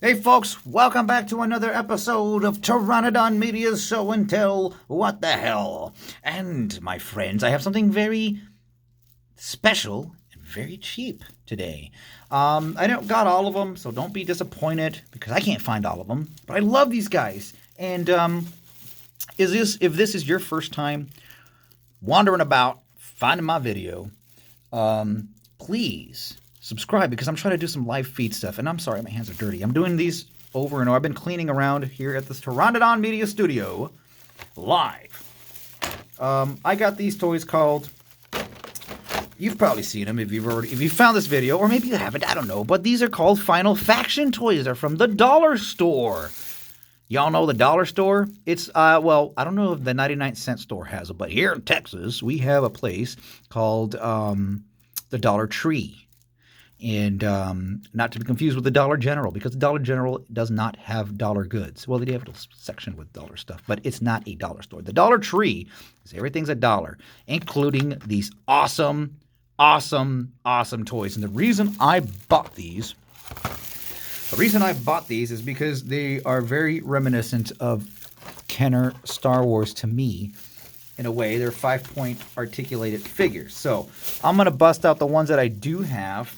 Hey folks, welcome back to another episode of Pteranodon Media's Show and Tell What the Hell. And my friends, I have something very special and very cheap today. I don't got all of them, so don't be disappointed because I can't find all of them. But I love these guys. And if this is your first time wandering about finding my video, please subscribe because I'm trying to do some live feed stuff. And I'm sorry, my hands are dirty. I'm doing these over and over. I've been cleaning around here at the Pteranodon Media Studio live. I got these toys called, you've probably seen them if you found this video, or maybe you haven't, I don't know. But these are called Final Faction toys. They're from the dollar store. Y'all know the dollar store? It's, well, I don't know if the 99-cent store has them, but here in Texas, we have a place called the Dollar Tree. And not to be confused with the Dollar General, because the Dollar General does not have dollar goods. Well, they have a section with dollar stuff, but it's not a dollar store. The Dollar Tree is everything's a dollar, including these awesome, awesome, awesome toys. And the reason I bought these is because they are very reminiscent of Kenner Star Wars to me. In a way, they're 5-point articulated figures. So I'm going to bust out the ones that I do have.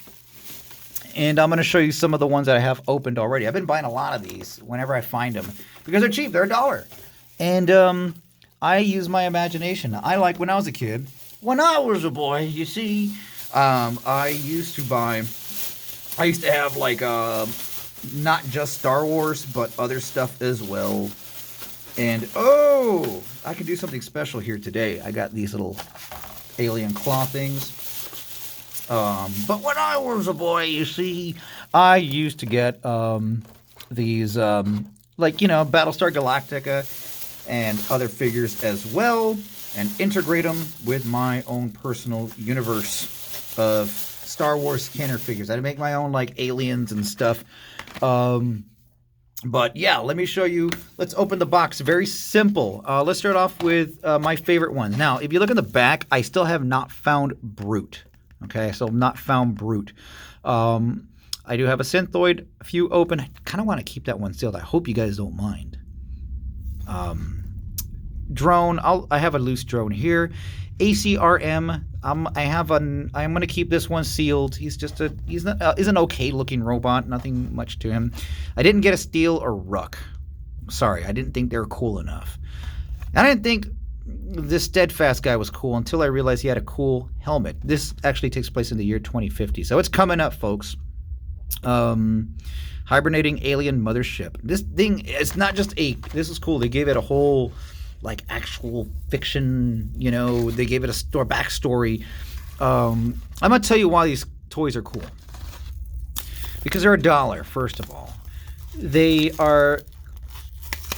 And I'm going to show you some of the ones that I have opened already. I've been buying a lot of these whenever I find them because they're cheap. They're $1. And I use my imagination. I like when I was a kid. When I was a boy, you see, I used to have like not just Star Wars, but other stuff as well. And oh, I can do something special here today. I got these little alien claw things. But when I was a boy, you see, I used to get these, like, you know, Battlestar Galactica and other figures as well, and integrate them with my own personal universe of Star Wars Kenner figures. I'd make my own, like, aliens and stuff. But yeah, let me show you. Let's open the box. Very simple. Let's start off with my favorite one. Now, if you look in the back, I still have not found Brute. Okay, so not found Brute. I do have a Synthoid, a few open. I kind of want to keep that one sealed. I hope you guys don't mind. Drone, I have a loose drone here. ACRM, I'm going to keep this one sealed. He's an okay looking robot, nothing much to him. I didn't get a Steel or Ruck. Sorry, I didn't think they were cool enough. I didn't think this Steadfast guy was cool until I realized he had a cool helmet. This actually takes place in the year 2050, so it's coming up, folks. Hibernating alien mothership. This thing, it's not just this is cool. They gave it a whole, like, actual fiction, you know, they gave it a backstory. I'm going to tell you why these toys are cool. Because they're $1, first of all. They are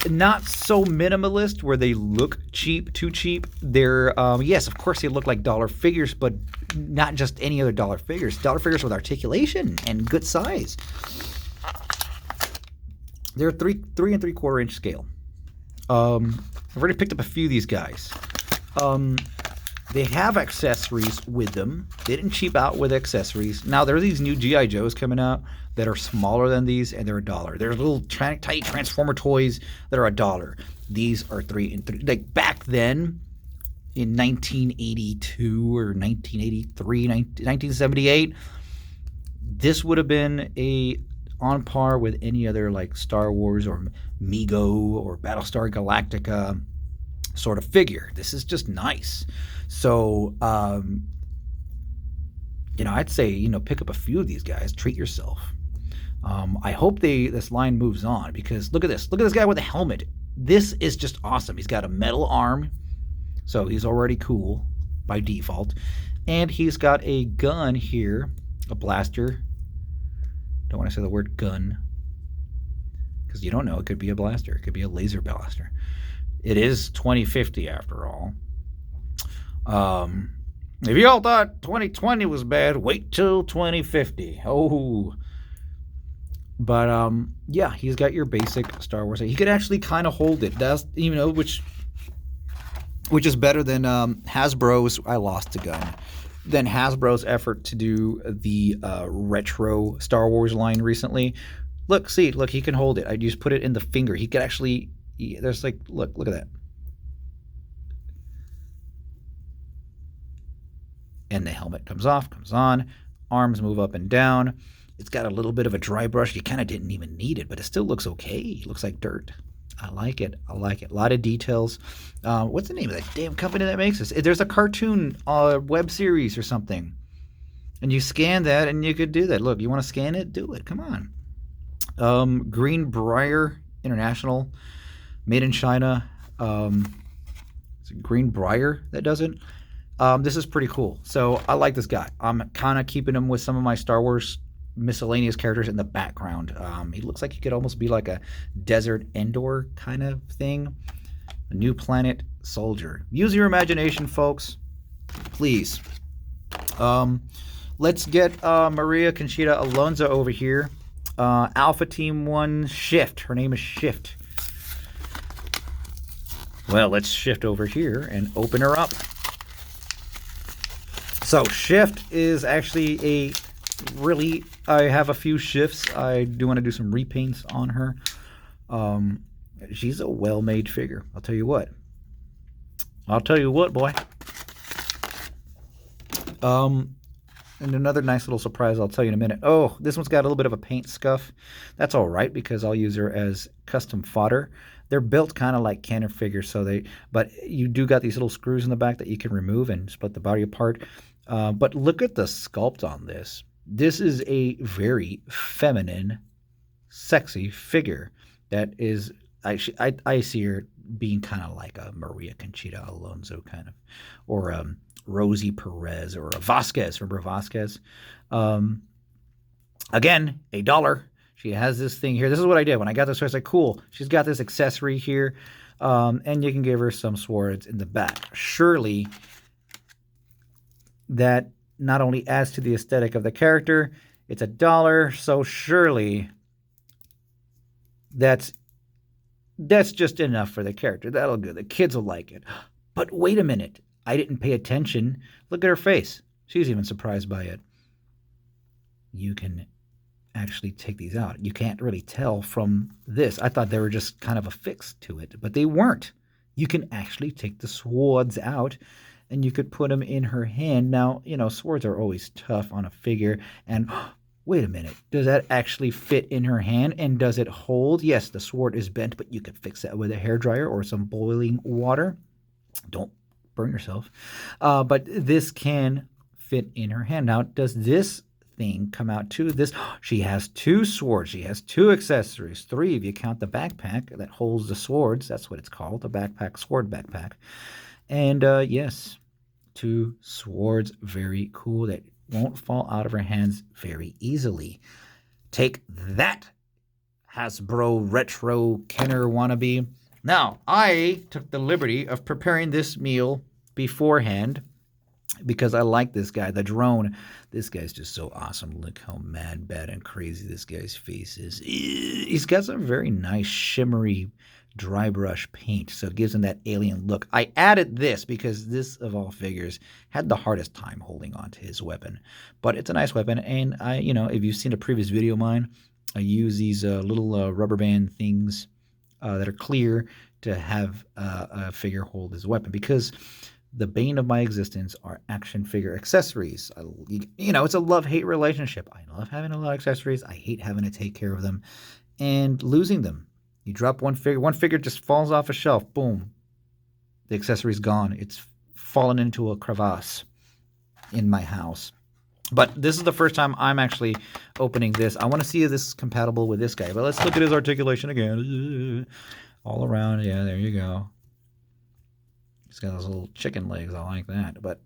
not so minimalist where they look cheap, too cheap. They're, yes, of course they look like dollar figures, but not just any other dollar figures. Dollar figures with articulation and good size. They're 3 3/4 inch scale. I've already picked up a few of these guys. They have accessories with them. They didn't cheap out with accessories. Now, there are these new G.I. Joes coming out that are smaller than these, and they're $1. There's little tiny Transformer toys that are $1. These are 3 3. Like, back then, in 1982 or 1983, 1978, this would have been on par with any other, like, Star Wars or Mego or Battlestar Galactica sort of figure. This is just nice. So, you know, I'd say, you know, pick up a few of these guys. Treat yourself. I hope this line moves on, because look at this. Look at this guy with a helmet. This is just awesome. He's got a metal arm, so he's already cool by default. And he's got a gun here, a blaster. Don't want to say the word gun, because you don't know. It could be a blaster. It could be a laser blaster. It is 2050 after all. If you all thought 2020 was bad, wait till 2050. Oh. But yeah, he's got your basic Star Wars. He could actually kind of hold it. That's, you know, which is better than Hasbro's. I lost the gun. Than Hasbro's effort to do the retro Star Wars line recently. Look, see, look, he can hold it. I just put it in the finger. He could actually, there's like, look at that. And the helmet comes off, comes on. Arms move up and down. It's got a little bit of a dry brush. You kind of didn't even need it, but it still looks okay. It looks like dirt. I like it. I like it. A lot of details. What's the name of that damn company that makes this? There's a cartoon web series or something. And you scan that and you could do that. Look, you want to scan it? Do it. Come on. Greenbrier International, made in China. Is it Greenbrier that does it? This is pretty cool. So I like this guy. I'm kind of keeping him with some of my Star Wars miscellaneous characters in the background. He looks like he could almost be like a desert Endor kind of thing. A new planet soldier. Use your imagination, folks. Please. Let's get Maria Conchita Alonso over here. Alpha Team 1 Shift. Her name is Shift. Well, let's shift over here and open her up. So Shift is actually I have a few shifts. I do want to do some repaints on her. She's a well-made figure. I'll tell you what. Boy. And another nice little surprise I'll tell you in a minute. Oh, this one's got a little bit of a paint scuff. That's all right because I'll use her as custom fodder. They're built kind of like Kenner figures, but you do got these little screws in the back that you can remove and split the body apart. But look at the sculpt on this. This is a very feminine, sexy figure that is, I see her being kind of like a Maria Conchita Alonso kind of, or Rosie Perez or a Vasquez. Remember Vasquez? Again, $1. She has this thing here. This is what I did. When I got this, I was like, cool. She's got this accessory here. And you can give her some swords in the back. Surely that not only adds to the aesthetic of the character, it's $1. So surely that's just enough for the character. That'll go. The kids will like it. But wait a minute. I didn't pay attention. Look at her face. She's even surprised by it. You can actually take these out. You can't really tell from this. I thought they were just kind of affixed to it, but they weren't. You can actually take the swords out and you could put them in her hand. Now, swords are always tough on a figure. And wait a minute. Does that actually fit in her hand? And does it hold? Yes, the sword is bent, but you could fix that with a hairdryer or some boiling water. Don't burn yourself. But this can fit in her hand. Now, does this thing come out too? She has 2 swords. She has 2 accessories. 3 if you count the backpack that holds the swords. That's what it's called, the backpack, sword backpack. And yes, 2 swords. Very cool. That won't fall out of her hands very easily. Take that, Hasbro Retro Kenner wannabe. Now, I took the liberty of preparing this meal beforehand because I like this guy, the drone. This guy's just so awesome. Look how mad, bad, and crazy this guy's face is. He's got some very nice shimmery dry brush paint, so it gives him that alien look. I added this because this, of all figures, had the hardest time holding on to his weapon. But it's a nice weapon, and if you've seen a previous video of mine, I use these little rubber band things that are clear to have a figure hold his weapon, because the bane of my existence are action figure accessories. It's a love-hate relationship. I love having a lot of accessories. I hate having to take care of them and losing them. You drop one figure just falls off a shelf, boom, the accessory's gone. It's fallen into a crevasse in my house. But this is the first time I'm actually opening this. I want to see if this is compatible with this guy. But let's look at his articulation again. All around, yeah, there you go. He's got those little chicken legs. I like that. But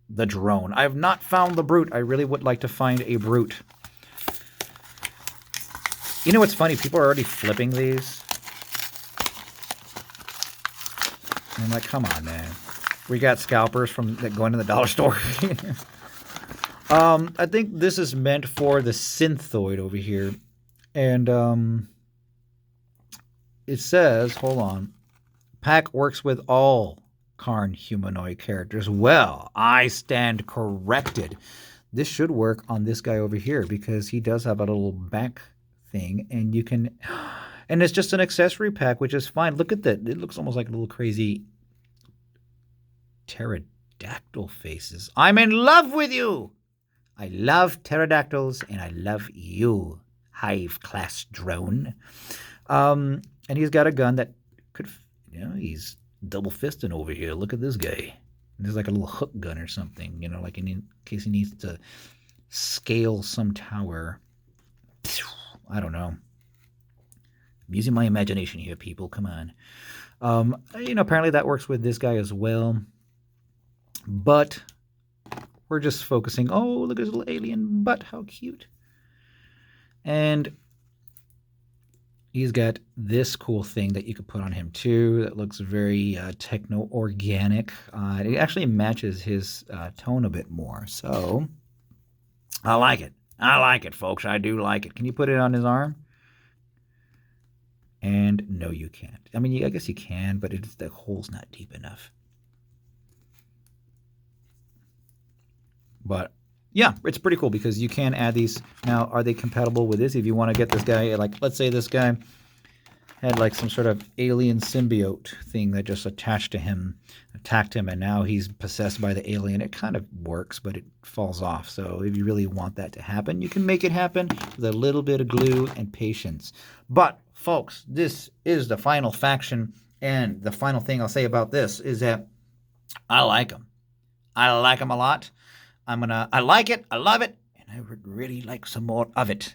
the drone. I have not found the brute. I really would like to find a brute. You know what's funny? People are already flipping these. And I'm like, come on, man. We got scalpers that go into the dollar store. I think this is meant for the Synthoid over here. And it says, hold on, Pack works with all Karn humanoid characters. Well, I stand corrected. this should work on this guy over here because he does have a little back thing, and you can, and it's just an accessory pack, which is fine. Look at that. It looks almost like a little crazy pterodactyl faces. I'm in love with you. I love pterodactyls, and I love you, Hive class drone. And he's got a gun that could, he's double fisting over here. Look at this guy. There's like a little hook gun or something, like in case he needs to scale some tower. I don't know. I'm using my imagination here, people. Come on. Apparently that works with this guy as well. But we're just focusing. Oh, look at his little alien butt. How cute. And he's got this cool thing that you could put on him too that looks very techno-organic. It actually matches his tone a bit more. So I like it. I like it, folks. I do like it. Can you put it on his arm? And no, you can't. I mean, I guess you can, but the hole's not deep enough. But yeah, it's pretty cool because you can add these. Now, are they compatible with this? If you want to get this guy, like, let's say this guy had like some sort of alien symbiote thing that just attacked him, and now he's possessed by the alien. It kind of works, but it falls off. So if you really want that to happen, you can make it happen with a little bit of glue and patience. But folks, this is the final faction, and the final thing I'll say about this is that I like them. I like them a lot. I like it, I love it, and I would really like some more of it.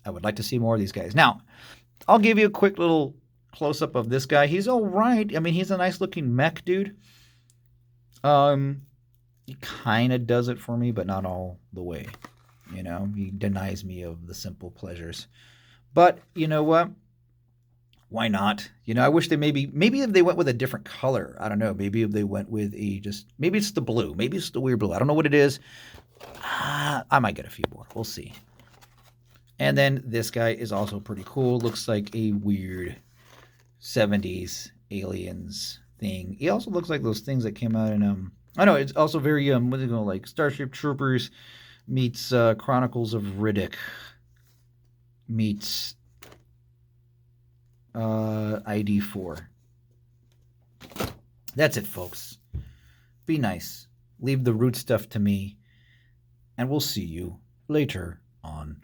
I would like to see more of these guys. Now, I'll give you a quick little close-up of this guy. He's all right. I mean, he's a nice-looking mech dude. He kind of does it for me, but not all the way. He denies me of the simple pleasures. But you know what? Why not? I wish they maybe if they went with a different color. I don't know. Maybe if they went with maybe it's the blue. Maybe it's the weird blue. I don't know what it is. I might get a few more. We'll see. And then this guy is also pretty cool. Looks like a weird 70s aliens thing. He also looks like those things that came out in I know it's also very what is it called, like Starship Troopers meets Chronicles of Riddick meets ID4. That's it, folks. Be nice. Leave the root stuff to me, and we'll see you later on